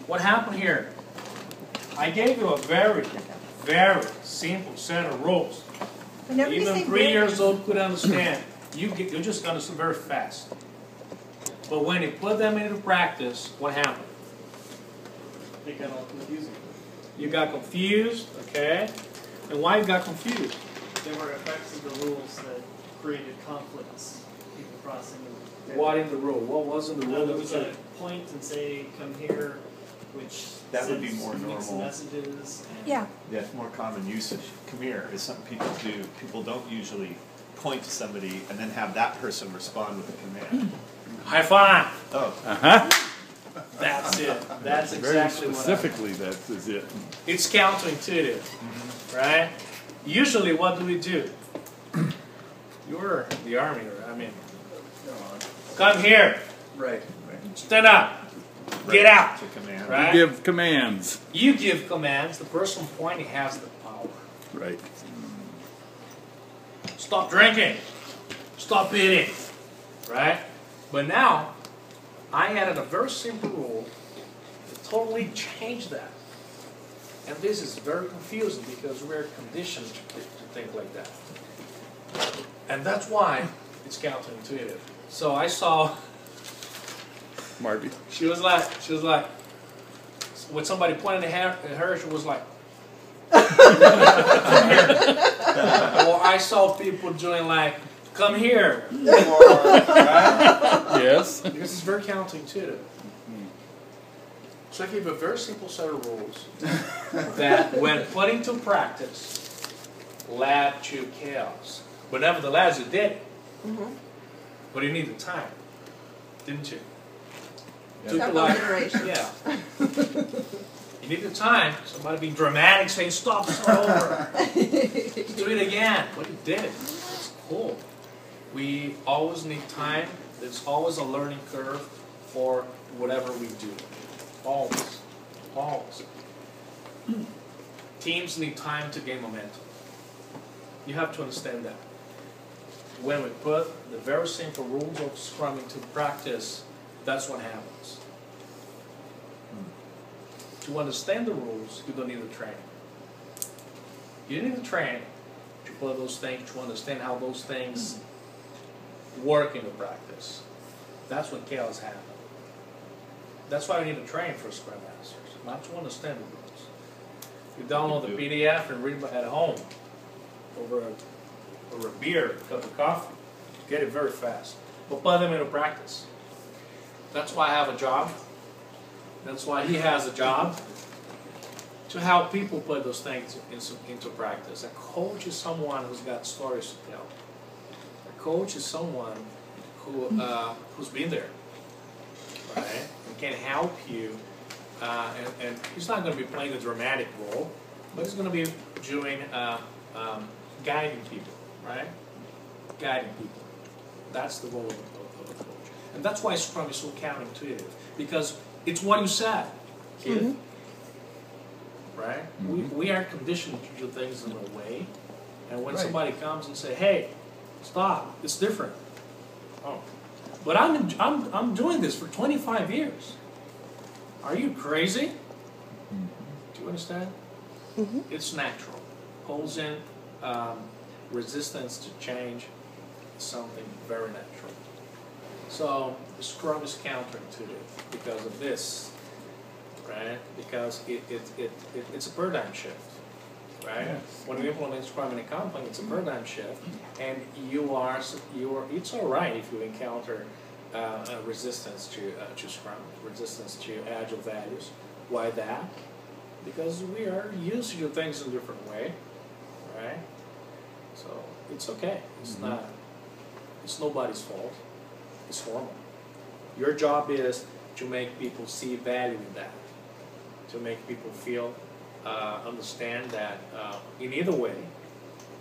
what happened here? I gave you a very, very simple set of rules. Even 3 years old could understand. You just understand very fast. But when you put them into practice, what happened? They got all confusing. You got confused, okay? And why you got confused? There were effects of the rules that created conflicts. People crossing. What in the rule? What was in the rule? There was a point and say, "Come here," which that would be more mixed normal. messages. And Yeah. Yeah, more common usage. Come here is something people do. People don't usually point to somebody and then have that person respond with a command. High five. Oh. That's it. That's exactly what specifically that is it. It's counterintuitive, right? Usually, what do we do? You're the army, I mean, come here. Right. Stand up. Get out. To command. Right? You give commands. You give commands. The person pointing has the power. Right. Stop drinking. Stop eating. Right? But now, I added a very simple rule that totally changed that. And this is very confusing because we're conditioned to think like that. And that's why it's counterintuitive. So I saw, Marty. she was like, when somebody pointed at her, she was like, come here. Or I saw people doing like, come here. Yes. Because it's very counterintuitive. So I gave a very simple set of rules that, when put into practice, led to chaos. But nevertheless, you did it. But you need the time, didn't you? Took consideration. Yeah. You need the time. Somebody be dramatic, saying, "Stop, start over." Do it again. But you did it. It's cool. We always need time. There's always a learning curve for whatever we do. Always. Always. Teams need time to gain momentum. You have to understand that. When we put the very simple rules of Scrum into practice, that's what happens. To understand the rules, you don't need the training. You need the training to put those things, to understand how those things work in the practice. That's when chaos happens. That's why we need to train for Scrum Masters, not to understand the rules. You download the PDF and read it at home over a beer, a cup of coffee. Get it very fast. But put them into practice. That's why I have a job. That's why he has a job. To help people put those things into practice. A coach is someone who's got stories to tell. A coach is someone who's been there, right? And can help you. And he's not going to be playing a dramatic role, but he's going to be doing guiding people, right? Guiding people. That's the role of a coach. And that's why Scrum is so counterintuitive, because it's what you said, kid. Right? We are conditioned to do things in a way, and when somebody comes and say, "Hey, stop! It's different." Oh, but I'm doing this for 25 years. Are you crazy? Do you understand? It's natural. Posing resistance to change is something very natural. So Scrum is counterintuitive because of this. Right? Because it's a paradigm shift, right? Yes. When we implement Scrum in a company, it's a paradigm shift, and it's all right if you encounter resistance to Scrum, resistance to Agile values. Why that? Because we are used to do things in a different way, right? So it's okay. It's not. It's nobody's fault. It's normal. Your job is to make people see value in that. To make people feel, understand that in either way,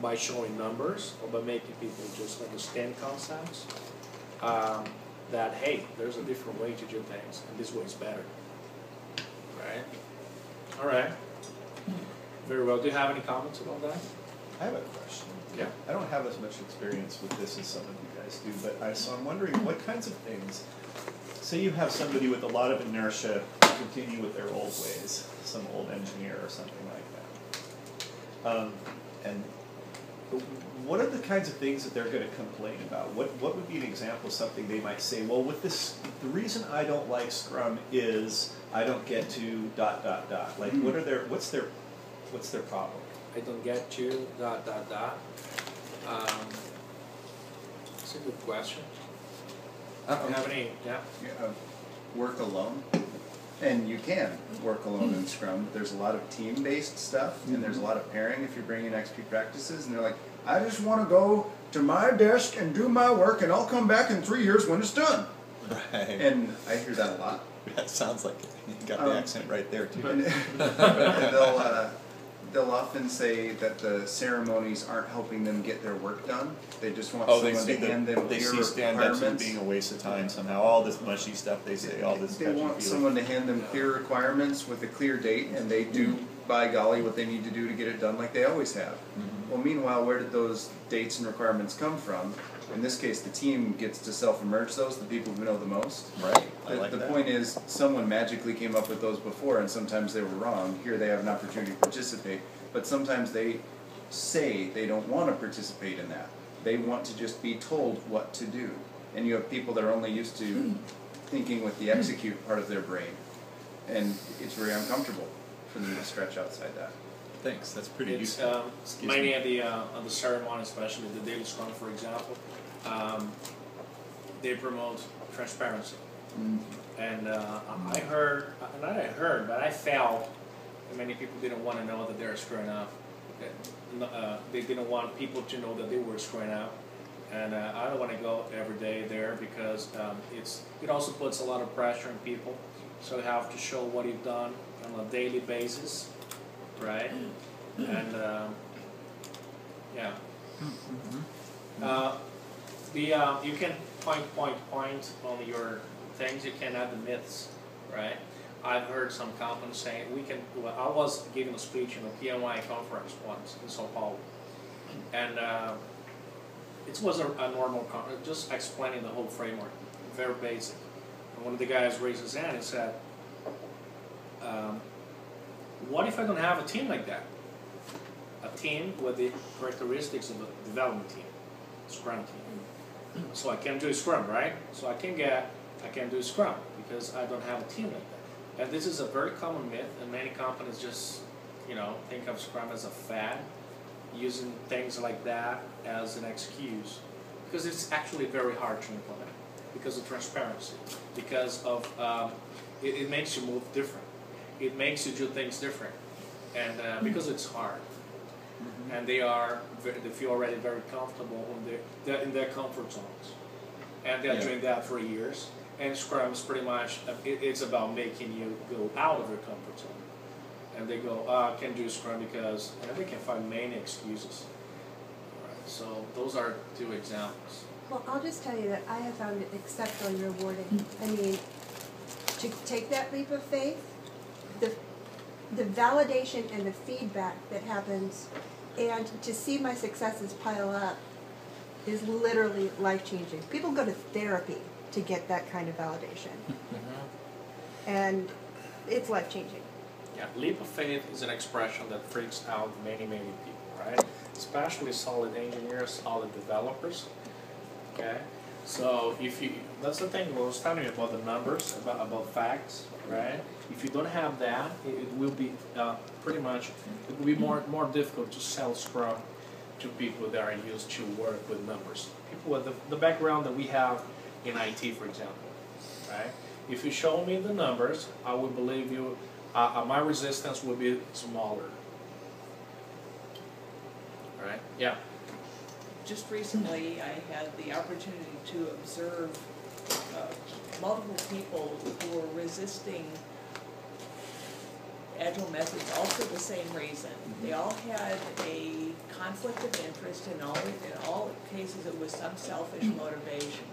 by showing numbers or by making people just understand concepts, that, hey, there's a different way to do things, and this way is better. Right? All right. Very well. Do you have any comments about that? I have a question. Yeah. I don't have as much experience with this as some of you guys do, but so I'm wondering what kinds of things say you have somebody with a lot of inertia continue with their old ways, some old engineer or something like that. And what are the kinds of things that they're going to complain about? What would be an example of something they might say, well, with this, the reason I don't like Scrum is I don't get to ... Like, what's their problem? I don't get you, ... It's a good question. Do you have any, yeah? Work alone. And you can work alone in Scrum, but there's a lot of team-based stuff, and there's a lot of pairing if you're bringing XP practices, and they're like, I just want to go to my desk and do my work, and I'll come back in 3 years when it's done. Right. And I hear that a lot. That sounds like it. You got the accent right there, too. And they'll often say that the ceremonies aren't helping them get their work done. They just want someone to hand them they clear see stand-ups as requirements. being a waste of time somehow. All this mushy stuff they say, all this They touchy want feely. someone to hand them clear requirements with a clear date, and they do, by golly, what they need to do to get it done like they always have. Well, meanwhile, where did those dates and requirements come from? In this case, the team gets to self-emerge those, the people who know the most. Right. I like The that. point is, someone magically came up with those before, and sometimes they were wrong. Here they have an opportunity to participate, but sometimes they say they don't want to participate in that. They want to just be told what to do. And you have people that are only used to thinking with the execute part of their brain, and it's very uncomfortable for them to stretch outside that. Thanks. That's pretty It's useful. many of the ceremony, especially the daily Scrum, for example, they promote transparency. And I heard, not I heard, but I felt that many people didn't want to know that they were screwing up. They didn't want people to know that they were screwing up. And I don't want to go every day there because it also puts a lot of pressure on people. So you have to show what you've done on a daily basis, right? And yeah. You can point on your things. You can add the myths, right? I've heard some companies saying well, I was giving a speech in a PMI conference once in Sao Paulo, and it was a normal conference, just explaining the whole framework, very basic. And one of the guys raised his hand and said, what if I don't have a team like that? A team with the characteristics of a development team, Scrum team. So I can do Scrum, right? So I can do Scrum because I don't have a team like that. And this is a very common myth, and many companies just, think of Scrum as a fad, using things like that as an excuse, because it's actually very hard to implement because of transparency, because of it makes you move different, it makes you do things different, and because it's hard, and they feel already very comfortable in their comfort zones, and they're doing that for years. And Scrum is pretty much, it's about making you go out of your comfort zone. And they go, I can't do Scrum because, and they can find many excuses. All right, so those are two examples. Well, I'll just tell you that I have found it exceptionally rewarding. I mean, to take that leap of faith, the validation and the feedback that happens, and to see my successes pile up is literally life-changing. People go to therapy to get that kind of validation. And it's life-changing. Yeah, leap of faith is an expression that freaks out many, many people, right? Especially solid engineers, solid developers, okay? So that's the thing, I was telling you about the numbers, about facts, right? If you don't have that, it will be pretty much, it will be more difficult to sell Scrum to people that are used to work with numbers. People with the background that we have in IT, for example, right? If you show me the numbers, I will believe you. My resistance will be smaller, right? Yeah. Just recently, I had the opportunity to observe multiple people who were resisting Agile methods, all for the same reason. They all had a conflict of interest. In all cases, it was some selfish motivation.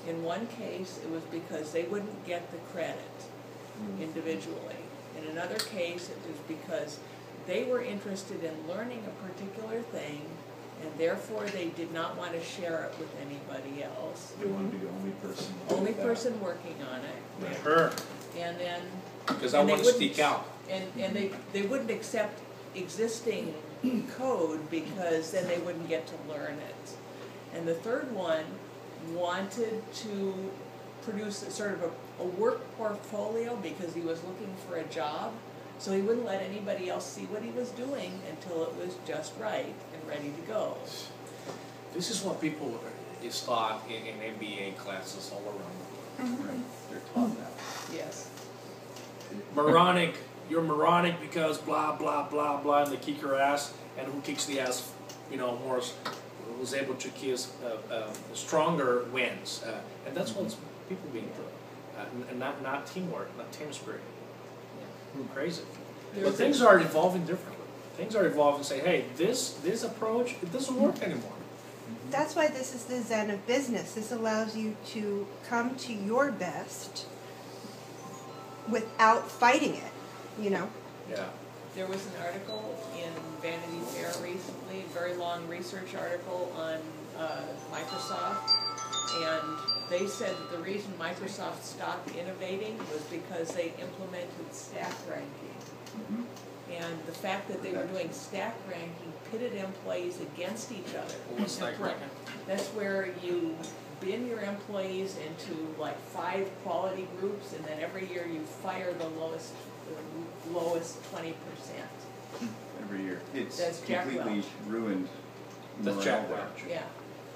In one case, it was because they wouldn't get the credit individually. In another case, it was because they were interested in learning a particular thing, and therefore they did not want to share it with anybody else. They want to be the only person. Only only that. person working on it. Right. Sure. And then. Because I and they want to wouldn't- stick out. And they wouldn't accept existing code because then they wouldn't get to learn it. And the third one wanted to produce a sort of a work portfolio because he was looking for a job. So he wouldn't let anybody else see what he was doing until it was just right and ready to go. This is what people is taught in MBA classes all around. Right, they're taught that. Yes. Moronic, you're moronic because blah blah blah blah, and they kick your ass, and who kicks the ass, more, who's able to kiss stronger wins, and that's what people being taught, and not teamwork, not team spirit. Crazy. But things are evolving differently. Things are evolving. Say, hey, this approach, it doesn't work anymore. That's why this is the Zen of business. This allows you to come to your best without fighting it, Yeah. There was an article in Vanity Fair recently, a very long research article on Microsoft, and they said that the reason Microsoft stopped innovating was because they implemented stack ranking. Mhm. And the fact that they were doing stack ranking pitted employees against each other. What's stack ranking? That's where you bin your employees into like 5 quality groups, and then every year you fire the lowest 20%. Every year. It's That's Jack completely Welch. ruined That's morale Jack there. Welch. Yeah.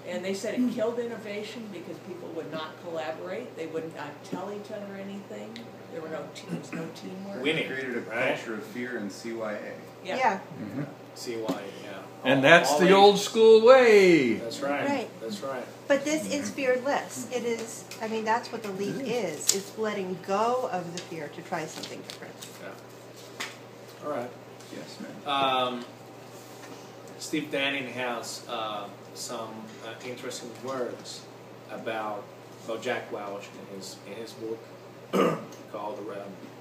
And they said it killed innovation because people would not collaborate. They would not tell each other anything. There were no teamwork. Winning. Created a Right. culture of fear and CYA. Yeah. CY, yeah. And All- that's all the eight. old school way. That's right. Right. That's right. But this is fearless. It is, that's what the leap is. It's letting go of the fear to try something different. Yeah. All right. Yes, man. Steve Danning has some interesting words about Jack Welch in his book called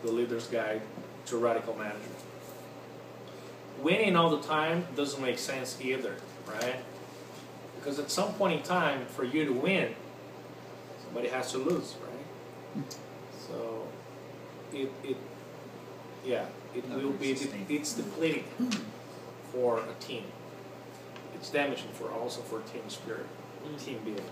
The Leader's Guide to Radical Management. Winning all the time doesn't make sense either, right? Because at some point in time, for you to win, somebody has to lose, right? So it Not will be, very sustainable. it's depleting for a team. It's damaging also for team spirit, team building.